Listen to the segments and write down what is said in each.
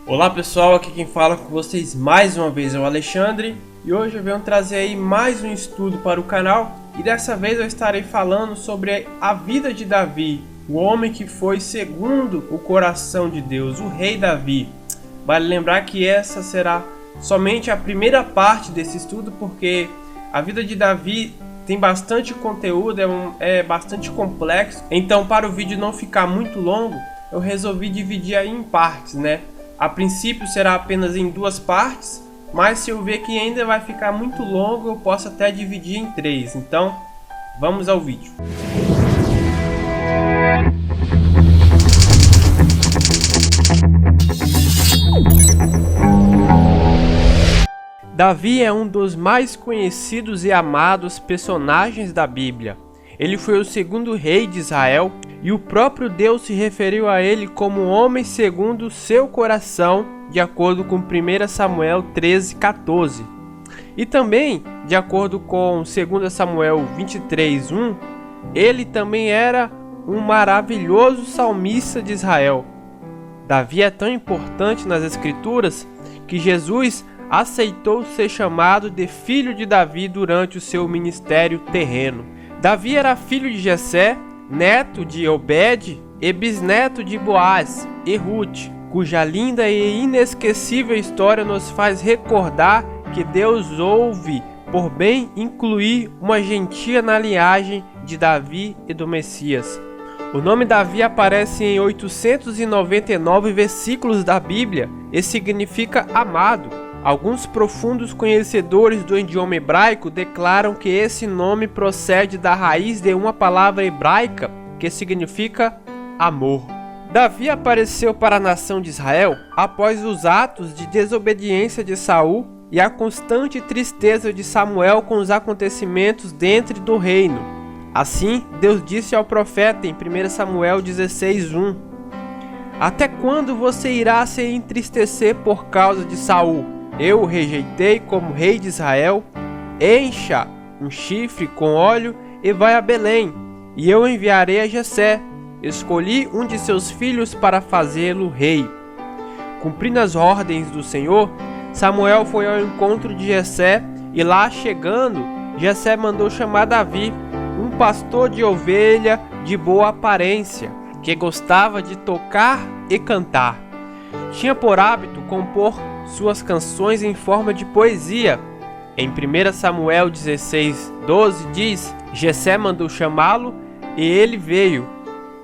Olá pessoal, aqui quem fala com vocês mais uma vez é o Alexandre e hoje eu venho trazer aí mais um estudo para o canal e dessa vez eu estarei falando sobre a vida de Davi, o homem que foi segundo o coração de Deus, o rei Davi. Vale lembrar que essa será somente a primeira parte desse estudo porque a vida de Davi tem bastante conteúdo, é bastante complexo, então para o vídeo não ficar muito longo eu resolvi dividir aí em partes, né? A princípio será apenas em duas partes, mas se eu ver que ainda vai ficar muito longo, eu posso até dividir em três. Então, vamos ao vídeo. Davi é um dos mais conhecidos e amados personagens da Bíblia. Ele foi o segundo rei de Israel e o próprio Deus se referiu a ele como homem segundo o seu coração, de acordo com 1 Samuel 13:14. E também, de acordo com 2 Samuel 23:1, ele também era um maravilhoso salmista de Israel. Davi é tão importante nas Escrituras que Jesus aceitou ser chamado de filho de Davi durante o seu ministério terreno. Davi era filho de Jessé, neto de Obed e bisneto de Boaz e Ruth, cuja linda e inesquecível história nos faz recordar que Deus ouve por bem incluir uma gentia na linhagem de Davi e do Messias. O nome Davi aparece em 899 versículos da Bíblia e significa amado. Alguns profundos conhecedores do idioma hebraico declaram que esse nome procede da raiz de uma palavra hebraica que significa amor. Davi apareceu para a nação de Israel após os atos de desobediência de Saul e a constante tristeza de Samuel com os acontecimentos dentro do reino. Assim, Deus disse ao profeta em 1 Samuel 16:1: "Até quando você irá se entristecer por causa de Saul? Eu o rejeitei como rei de Israel. Encha um chifre com óleo e vai a Belém, e eu enviarei a Jessé. Escolhi um de seus filhos para fazê-lo rei." Cumprindo as ordens do Senhor, Samuel foi ao encontro de Jessé e lá chegando, Jessé mandou chamar Davi, um pastor de ovelha de boa aparência, que gostava de tocar e cantar. Tinha por hábito compor suas canções em forma de poesia. Em 1 Samuel 16:12 diz: Jessé mandou chamá-lo e ele veio,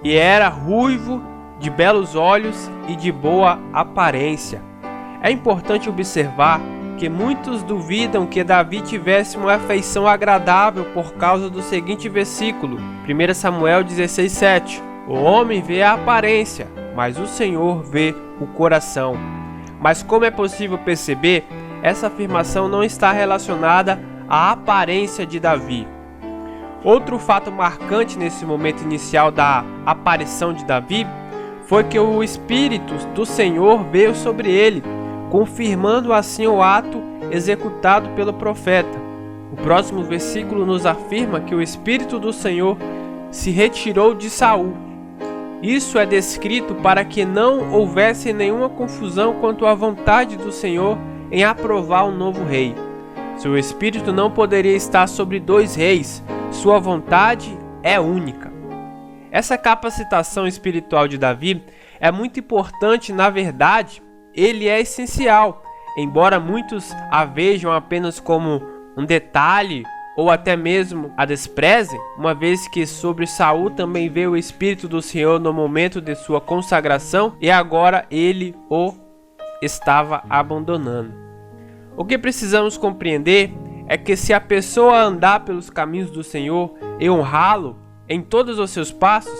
e era ruivo, de belos olhos e de boa aparência. É importante observar que muitos duvidam que Davi tivesse uma afeição agradável por causa do seguinte versículo, 1 Samuel 16:7: "O homem vê a aparência, mas o Senhor vê o coração." Mas como é possível perceber, essa afirmação não está relacionada à aparência de Davi. Outro fato marcante nesse momento inicial da aparição de Davi foi que o Espírito do Senhor veio sobre ele, confirmando assim o ato executado pelo profeta. O próximo versículo nos afirma que o Espírito do Senhor se retirou de Saul. Isso é descrito para que não houvesse nenhuma confusão quanto à vontade do Senhor em aprovar um novo rei. Seu espírito não poderia estar sobre dois reis, sua vontade é única. Essa capacitação espiritual de Davi é muito importante, na verdade, ele é essencial, embora muitos a vejam apenas como um detalhe ou até mesmo a desprezem, uma vez que sobre Saul também veio o Espírito do Senhor no momento de sua consagração e agora ele o estava abandonando. O que precisamos compreender é que se a pessoa andar pelos caminhos do Senhor e honrá-lo em todos os seus passos,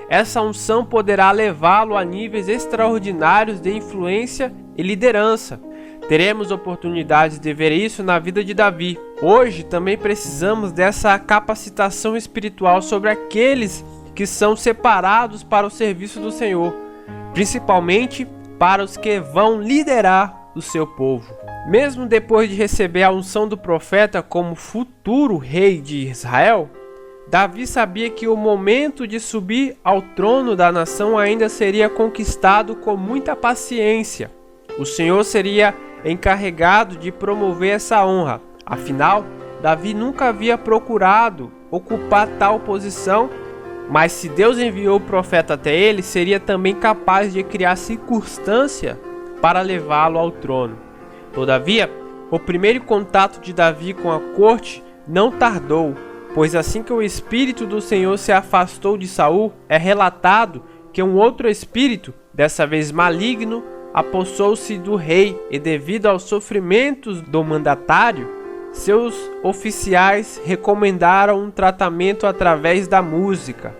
essa unção poderá levá-lo a níveis extraordinários de influência e liderança. Teremos oportunidades de ver isso na vida de Davi. Hoje também precisamos dessa capacitação espiritual sobre aqueles que são separados para o serviço do Senhor, principalmente para os que vão liderar o seu povo. Mesmo depois de receber a unção do profeta como futuro rei de Israel, Davi sabia que o momento de subir ao trono da nação ainda seria conquistado com muita paciência. O Senhor seria encarregado de promover essa honra. Afinal, Davi nunca havia procurado ocupar tal posição, mas se Deus enviou o profeta até ele, seria também capaz de criar circunstância para levá-lo ao trono. Todavia, o primeiro contato de Davi com a corte não tardou, pois assim que o Espírito do Senhor se afastou de Saul, é relatado que um outro espírito, dessa vez maligno, apossou-se do rei, e devido aos sofrimentos do mandatário, seus oficiais recomendaram um tratamento através da música.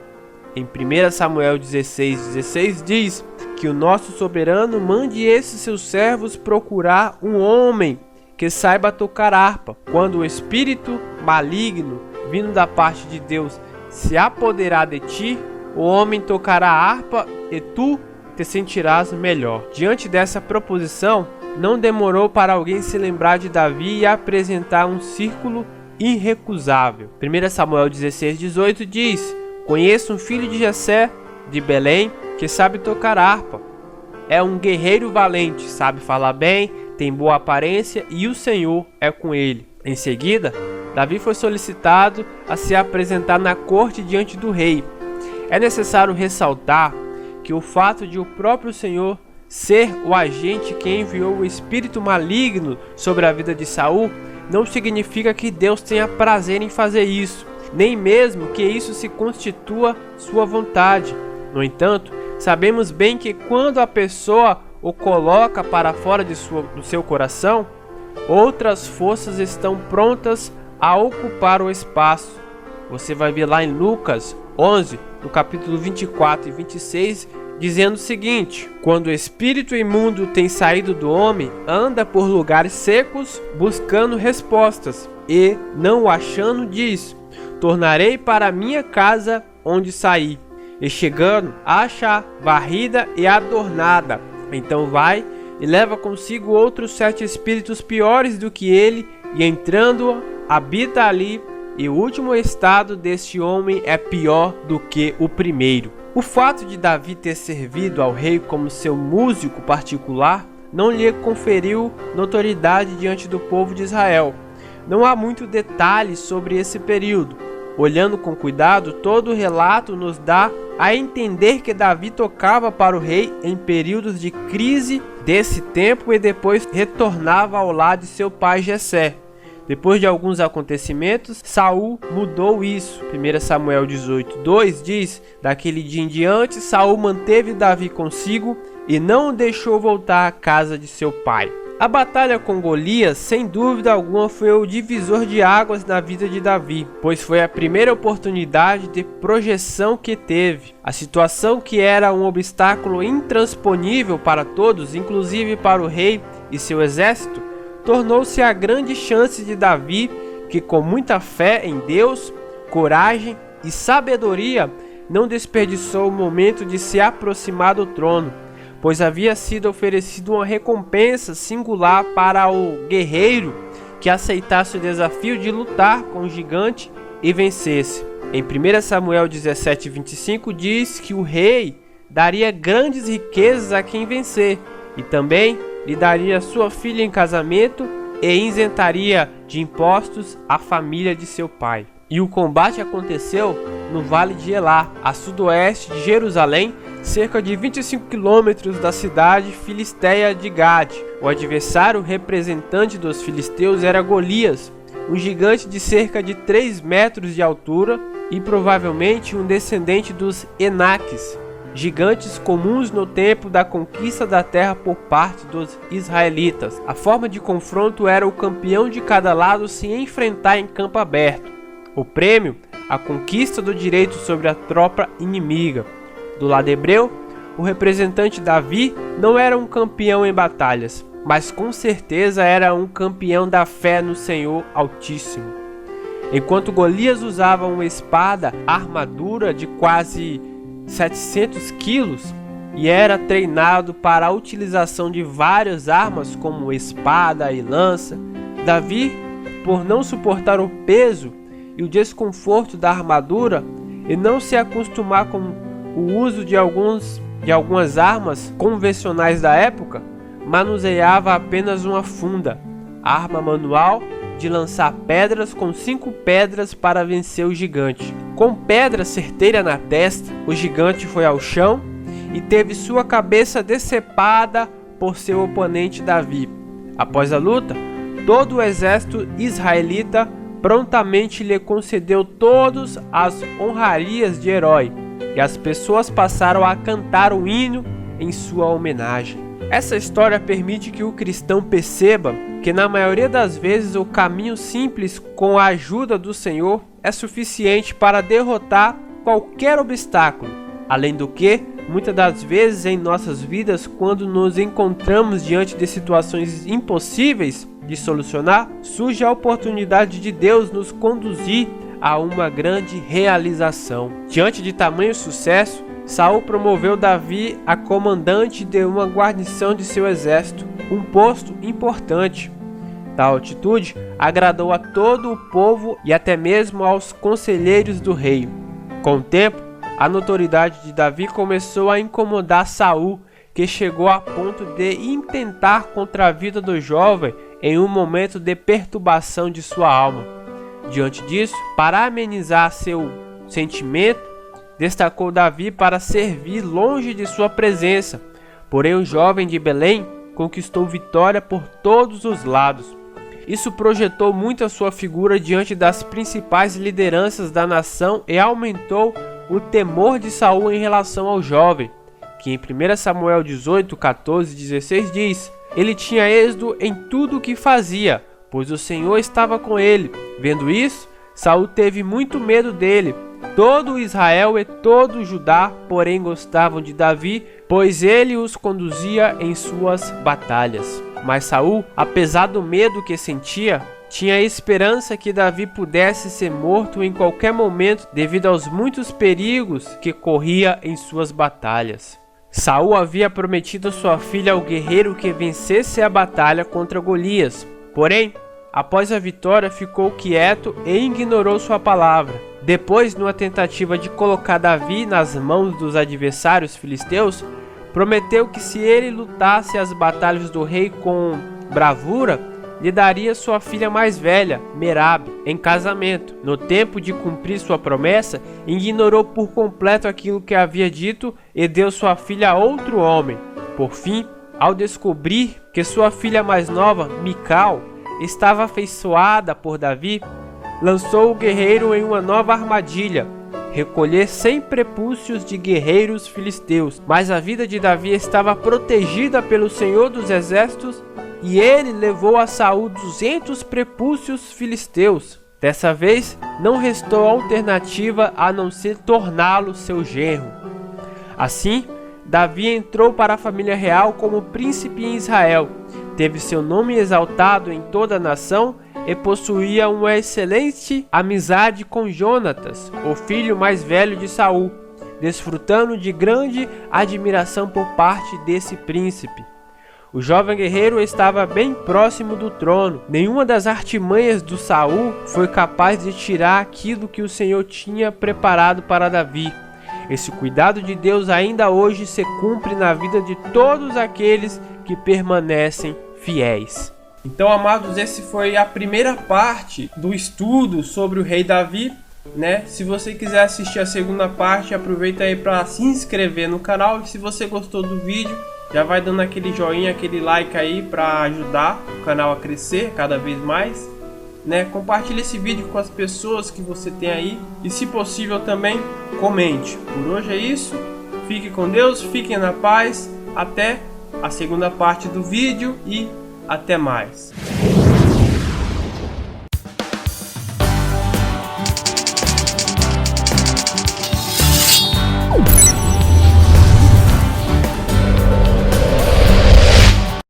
Em 1 Samuel 16:16 diz que o nosso soberano mande esses seus servos procurar um homem que saiba tocar harpa. Quando o espírito maligno, vindo da parte de Deus, se apoderar de ti, o homem tocará harpa e tu te sentirás melhor. Diante dessa proposição, não demorou para alguém se lembrar de Davi e apresentar um círculo irrecusável. 1 Samuel 16:18 diz: conheço um filho de Jessé, de Belém, que sabe tocar harpa. É um guerreiro valente, sabe falar bem, tem boa aparência e o Senhor é com ele. Em seguida, Davi foi solicitado a se apresentar na corte diante do rei. É necessário ressaltar que o fato de o próprio Senhor ser o agente que enviou o espírito maligno sobre a vida de Saul não significa que Deus tenha prazer em fazer isso, nem mesmo que isso se constitua sua vontade. No entanto, sabemos bem que quando a pessoa o coloca para fora do seu coração, outras forças estão prontas a ocupar o espaço. Você vai ver lá em Lucas 11, no capítulo 24 e 26, dizendo o seguinte: quando o espírito imundo tem saído do homem, anda por lugares secos buscando respostas, e, não o achando, diz: tornarei para minha casa onde saí, e chegando, acha varrida e adornada. Então vai e leva consigo outros 7 espíritos piores do que ele, e entrando, habita ali, e o último estado deste homem é pior do que o primeiro. O fato de Davi ter servido ao rei como seu músico particular não lhe conferiu notoriedade diante do povo de Israel. Não há muito detalhe sobre esse período. Olhando com cuidado, todo o relato nos dá a entender que Davi tocava para o rei em períodos de crise desse tempo e depois retornava ao lado de seu pai Jessé. Depois de alguns acontecimentos, Saul mudou isso. 1 Samuel 18:2 diz: daquele dia em diante, Saul manteve Davi consigo e não o deixou voltar à casa de seu pai. A batalha com Golias, sem dúvida alguma, foi o divisor de águas na vida de Davi, pois foi a primeira oportunidade de projeção que teve. A situação, que era um obstáculo intransponível para todos, inclusive para o rei e seu exército, tornou-se a grande chance de Davi, que com muita fé em Deus, coragem e sabedoria, não desperdiçou o momento de se aproximar do trono, pois havia sido oferecido uma recompensa singular para o guerreiro que aceitasse o desafio de lutar com o gigante e vencesse. Em 1 Samuel 17:25 diz que o rei daria grandes riquezas a quem vencer, e também lhe daria sua filha em casamento e isentaria de impostos a família de seu pai. E o combate aconteceu no Vale de Elá, a sudoeste de Jerusalém, cerca de 25 quilômetros da cidade filisteia de Gade. O adversário representante dos filisteus era Golias, um gigante de cerca de 3 metros de altura e provavelmente um descendente dos Enaques, gigantes comuns no tempo da conquista da terra por parte dos israelitas. A forma de confronto era o campeão de cada lado se enfrentar em campo aberto. O prêmio, a conquista do direito sobre a tropa inimiga. Do lado hebreu, o representante Davi não era um campeão em batalhas, mas com certeza era um campeão da fé no Senhor Altíssimo. Enquanto Golias usava uma espada armadura de quase 700 quilos e era treinado para a utilização de várias armas como espada e lança, Davi, por não suportar o peso e o desconforto da armadura e não se acostumar com o uso de algumas armas convencionais da época, manuseava apenas uma funda, arma manual de lançar pedras com 5 pedras para vencer o gigante. Com pedra certeira na testa, o gigante foi ao chão e teve sua cabeça decepada por seu oponente Davi. Após a luta, todo o exército israelita prontamente lhe concedeu todas as honrarias de herói, e as pessoas passaram a cantar o hino em sua homenagem. Essa história permite que o cristão perceba que na maioria das vezes o caminho simples com a ajuda do Senhor é suficiente para derrotar qualquer obstáculo. Além do que, muitas das vezes em nossas vidas, quando nos encontramos diante de situações impossíveis de solucionar, surge a oportunidade de Deus nos conduzir a uma grande realização. Diante de tamanho sucesso, Saul promoveu Davi a comandante de uma guarnição de seu exército, um posto importante. Tal atitude agradou a todo o povo e até mesmo aos conselheiros do rei. Com o tempo, a notoriedade de Davi começou a incomodar Saul, que chegou a ponto de intentar contra a vida do jovem em um momento de perturbação de sua alma. Diante disso, para amenizar seu sentimento, destacou Davi para servir longe de sua presença. Porém, o jovem de Belém conquistou vitória por todos os lados. Isso projetou muito a sua figura diante das principais lideranças da nação e aumentou o temor de Saul em relação ao jovem, que em 1 Samuel 18, 14 e 16 diz: ele tinha êxito em tudo o que fazia, pois o Senhor estava com ele. Vendo isso, Saul teve muito medo dele. Todo Israel e todo Judá, porém, gostavam de Davi, pois ele os conduzia em suas batalhas. Mas Saul, apesar do medo que sentia, tinha a esperança que Davi pudesse ser morto em qualquer momento devido aos muitos perigos que corria em suas batalhas. Saul havia prometido sua filha ao guerreiro que vencesse a batalha contra Golias. Porém, após a vitória, ficou quieto e ignorou sua palavra. Depois, numa tentativa de colocar Davi nas mãos dos adversários filisteus, prometeu que se ele lutasse as batalhas do rei com bravura, lhe daria sua filha mais velha, Merabe, em casamento. No tempo de cumprir sua promessa, ignorou por completo aquilo que havia dito e deu sua filha a outro homem. Por fim, ao descobrir que sua filha mais nova, Mical, estava afeiçoada por Davi, lançou o guerreiro em uma nova armadilha, recolher 100 prepúcios de guerreiros filisteus. Mas a vida de Davi estava protegida pelo Senhor dos Exércitos e ele levou a Saul 200 prepúcios filisteus. Dessa vez, não restou alternativa a não ser torná-lo seu genro. Assim, Davi entrou para a família real como príncipe em Israel, teve seu nome exaltado em toda a nação e possuía uma excelente amizade com Jonatas, o filho mais velho de Saul, desfrutando de grande admiração por parte desse príncipe. O jovem guerreiro estava bem próximo do trono. Nenhuma das artimanhas do Saul foi capaz de tirar aquilo que o Senhor tinha preparado para Davi. Esse cuidado de Deus ainda hoje se cumpre na vida de todos aqueles que permanecem fiéis. Então, amados, essa foi a primeira parte do estudo sobre o rei Davi, né? Se você quiser assistir a segunda parte, aproveita aí para se inscrever no canal. E se você gostou do vídeo, já vai dando aquele joinha, aquele like aí para ajudar o canal a crescer cada vez mais, né? Compartilhe esse vídeo com as pessoas que você tem aí e, se possível, também comente. Por hoje é isso. Fique com Deus, fiquem na paz. Até a segunda parte do vídeo e até mais.